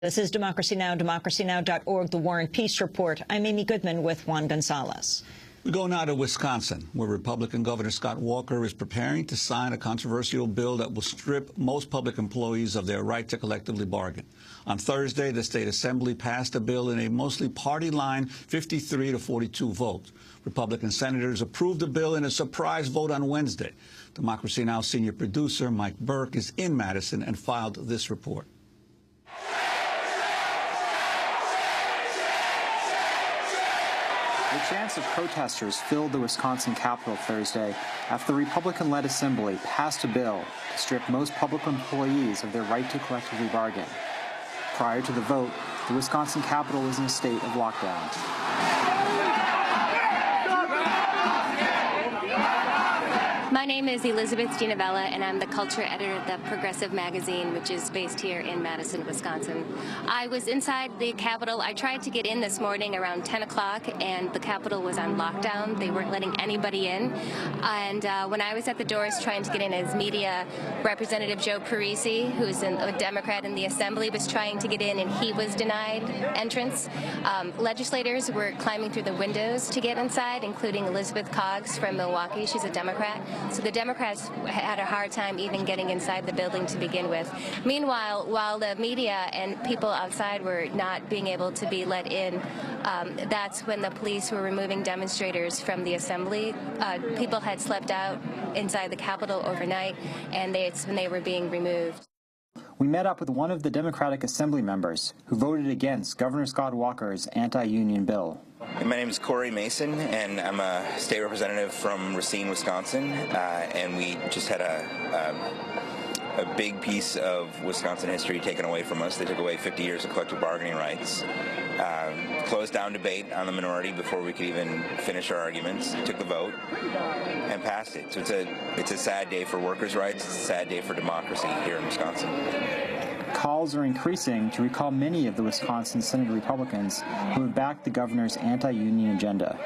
This is Democracy Now!, democracynow.org, The War and Peace Report. I'm Amy Goodman with Juan Gonzalez. We go now to Wisconsin, where Republican Governor Scott Walker is preparing to sign a controversial bill that will strip most public employees of their right to collectively bargain. On Thursday, the state assembly passed a bill in a mostly party-line 53-42 vote. Republican senators approved the bill in a surprise vote on Wednesday. Democracy Now! Senior producer Mike Burke is in Madison and filed this report. The chants of protesters filled the Wisconsin Capitol Thursday after the Republican-led Assembly passed a bill to strip most public employees of their right to collectively bargain. Prior to the vote, the Wisconsin Capitol was in a state of lockdown. My name is Elizabeth Ginavella, and I'm the culture editor of the Progressive magazine, which is based here in Madison, Wisconsin. I was inside the Capitol. I tried to get in this morning around 10 o'clock, and the Capitol was on lockdown. They weren't letting anybody in. And when I was at the doors trying to get in as media, Representative Joe Parisi, who's a Democrat in the Assembly, was trying to get in, and he was denied entrance. Legislators were climbing through the windows to get inside, including Elizabeth Coggs from Milwaukee. She's a Democrat. So the Democrats had a hard time even getting inside the building to begin with. Meanwhile, while the media and people outside were not being able to be let in, that's when the police were removing demonstrators from the assembly. People had slept out inside the Capitol overnight, and it's when they were being removed. We met up with one of the Democratic Assembly members who voted against Governor Scott Walker's anti-union bill. My name is Corey Mason, and I'm a state representative from Racine, Wisconsin, and we just had a big piece of Wisconsin history taken away from us. They took away 50 years of collective bargaining rights, closed down debate on the minority before we could even finish our arguments, took the vote, and passed it. So it's a sad day for workers' rights. It's a sad day for democracy here in Wisconsin. Calls are increasing to recall many of the Wisconsin Senate Republicans who have backed the governor's anti-union agenda.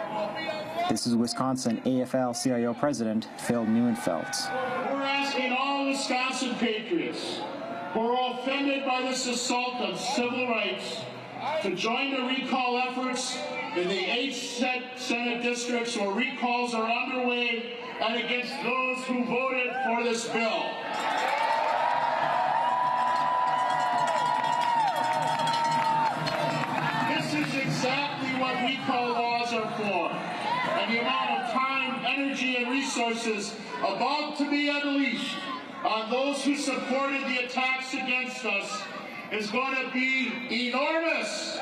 This is Wisconsin AFL-CIO President Phil Neuenfeld. We're asking all Wisconsin patriots who are offended by this assault on civil rights to join the recall efforts in the 8 Senate districts where recalls are underway and against those who voted for this bill. Exactly what recall laws are for, and the amount of time, energy, and resources about to be unleashed on those who supported the attacks against us is going to be enormous.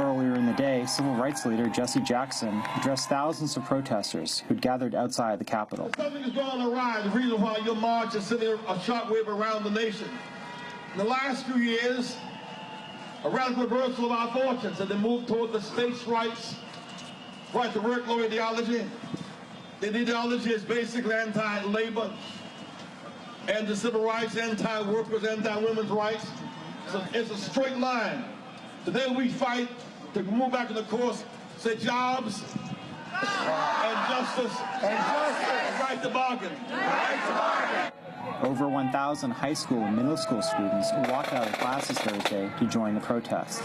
Earlier in the day, civil rights leader Jesse Jackson addressed thousands of protesters who'd gathered outside the Capitol. Something is going awry. The reason why your march is sending a shockwave around the nation. In the last few years, a radical reversal of our fortunes as they moved toward the states' rights, right to work law ideology. The ideology is basically anti-labor, anti-civil rights, anti-workers, anti-women's rights. So it's a straight line. Today we fight to move back on the course, say jobs and justice, right to bargain. Right to bargain. Over 1,000 high school and middle school students walked out of classes Thursday to join the protests.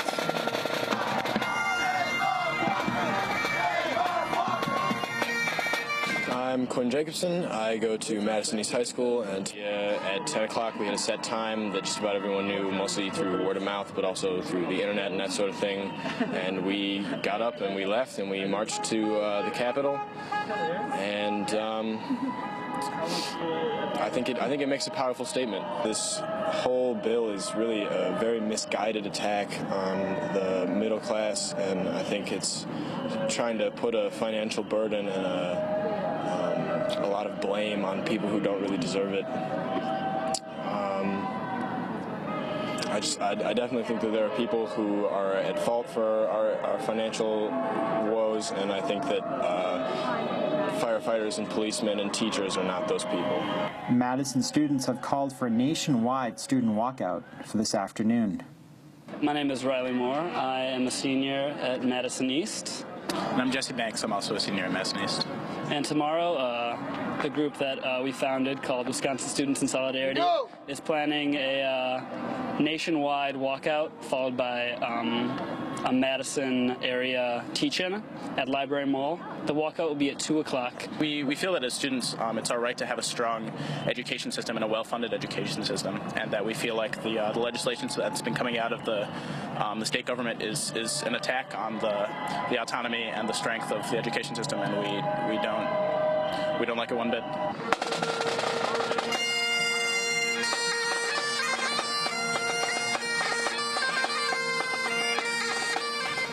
I'm Quinn Jacobson. I go to Madison East High School, and at 10 o'clock we had a set time that just about everyone knew, mostly through word of mouth, but also through the internet and that sort of thing. And we got up and we left and we marched to the Capitol. And I think it makes a powerful statement. This whole bill is really a very misguided attack on the middle class, and I think it's trying to put a financial burden and a lot of blame on people who don't really deserve it. I definitely think that there are people who are at fault for our financial woes, and I think that firefighters and policemen and teachers are not those people. Madison students have called for a nationwide student walkout for this afternoon. My name is Riley Moore. I am a senior at Madison East. And I'm Jesse Banks. I'm also a senior at Madison East. And tomorrow, the group that we founded called Wisconsin Students in Solidarity, is planning a nationwide walkout followed by a Madison area teach-in at Library Mall. The walkout will be at 2 o'clock. We feel that as students, it's our right to have a strong education system and a well-funded education system, and that we feel like the legislation that's been coming out of the state government is an attack on the autonomy and the strength of the education system, and we don't like it one bit.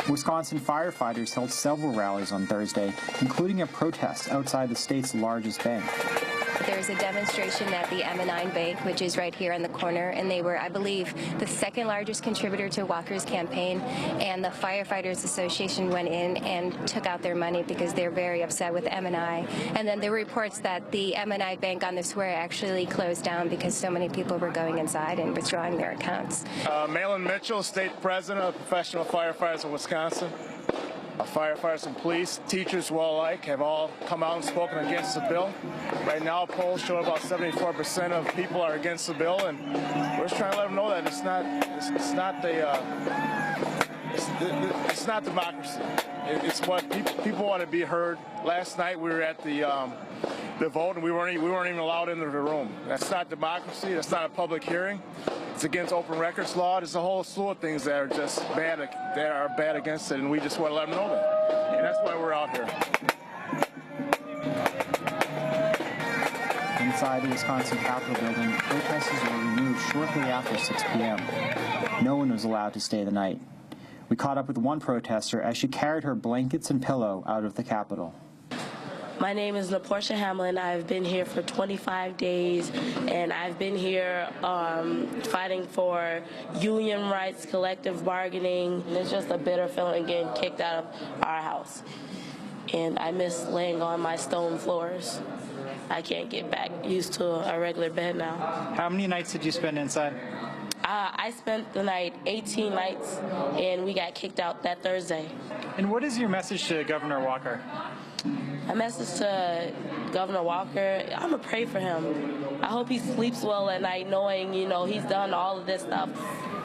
Wisconsin firefighters held several rallies on Thursday, including a protest outside the state's largest bank. There's a demonstration at the M&I Bank, which is right here on the corner, and they were, I believe, the second largest contributor to Walker's campaign, and the Firefighters Association went in and took out their money because they're very upset with M&I. And then there were reports that the M&I Bank on the square actually closed down because so many people were going inside and withdrawing their accounts. Malin Mitchell, State President of Professional Firefighters of Wisconsin. Firefighters and police, teachers well alike, have all come out and spoken against the bill. Right now, polls show about 74% of people are against the bill, and we're just trying to let them know that it's not democracy. It's what people want to be heard. Last night we were at the vote, and we weren't even allowed into the room. That's not democracy. That's not a public hearing. It's against open records law. There's a whole slew of things that are just bad, that are bad against it, and we just want to let them know that. And that's why we're out here. Inside the Wisconsin Capitol building, protesters were removed shortly after 6 p.m. No one was allowed to stay the night. We caught up with one protester as she carried her blankets and pillow out of the Capitol. My name is Laportia Hamlin. I've been here for 25 days, and I've been here fighting for union rights, collective bargaining. And it's just a bitter feeling getting kicked out of our house. And I miss laying on my stone floors. I can't get back used to a regular bed now. How many nights did you spend inside? I spent the night 18 nights, and we got kicked out that Thursday. And what is your message to Governor Walker? My message to Governor Walker, I'm going to pray for him. I hope he sleeps well at night knowing, he's done all of this stuff.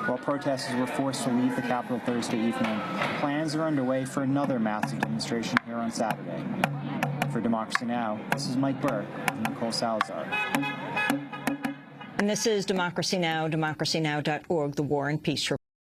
While protesters were forced to leave the Capitol Thursday evening, plans are underway for another massive demonstration here on Saturday. For Democracy Now!, this is Mike Burke and Nicole Salazar. And this is Democracy Now!, democracynow.org, the War and Peace Report.